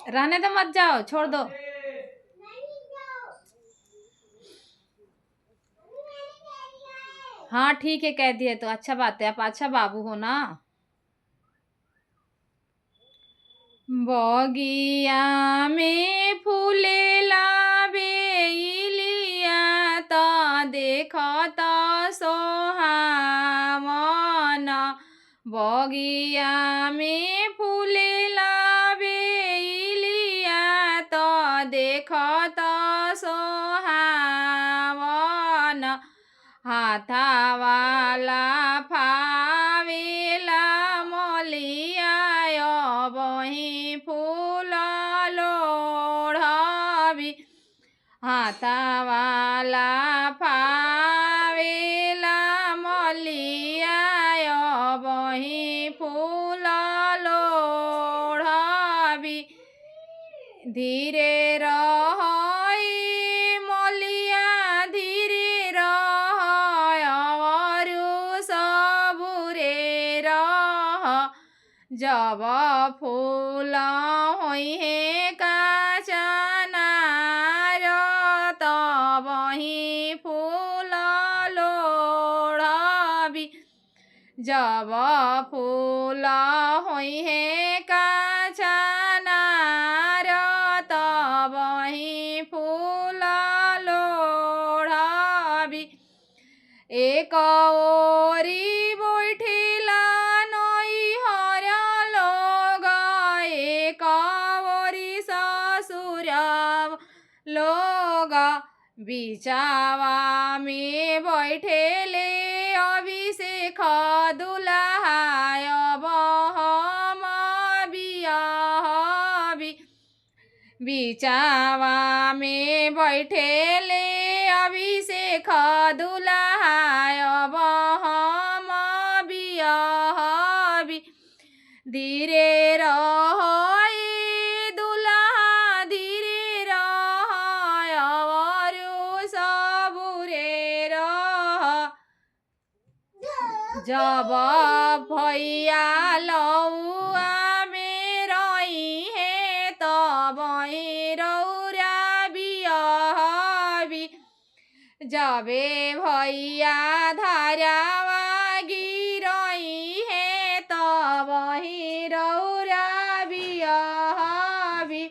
रहने दो, मत जाओ, छोड़ दो। हाँ ठीक है, कह दिए तो अच्छा बात है, आप अच्छा बाबू हो ना। बगिया में फूलेला बेलिया त देखत सोहावन। बगिया में फूलेला बेलिया त देखत सोहावन। हाथावाला फावेला मलिया बही फूल लोढ़वी। हाथावाला फावेला मलिया बही फूल लोढ़वी। धीरे रहई मलिया धीरे रहय अवरु सबुरे रह। जब फूल होइहे काचनार तब ही फूल लोढ़वी। जब फूल होइहे काचनार तब ही फूल लोढ़वी। एक ओरी बैठिला नैहर लोग, एक ओरी ससुर लोग। बिचावा में बैठेले अभिषेक दुल्हाय हम बियाहबी। बिचावा में बैठेले अभिषेक दुल्हाय हम बियाहबी। धीरे रहई दुल्हा धीरे रहय अवरु सबुरे रह। जब भैया लौआ में रहिहे तब ही रौरा बियाहबी। जबे भैया धारावा गिरहिहे तब ही रौरा बियाहबी।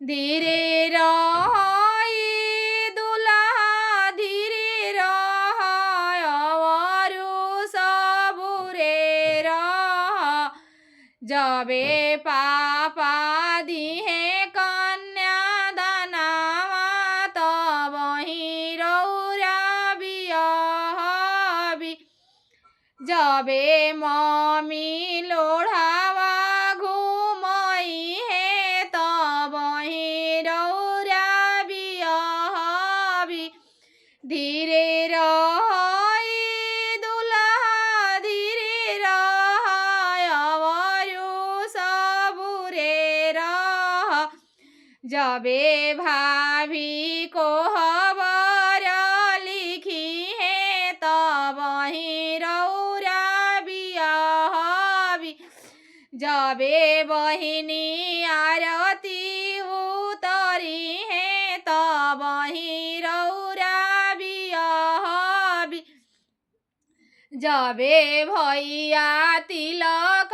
धीरे रहई दुल्हा धीरे रहय अवरु सबुरे रह। जबे पापा दिहे कन्यादानवा तब ही रौरा बियाहबी। जबे मम्मी लोढ़ावा घुमइहे तब ही रौरा बियाहबी। धीरे रहई दुल्हा धीरे रहय अवरु सबुरे रह। जबे भाभी को खबर लिखिहे तब ही रौरा बियाहबी। जबे बहिनी आरती उतरिहे तब ही रौरा बियाहबी। जबे भैया तिलक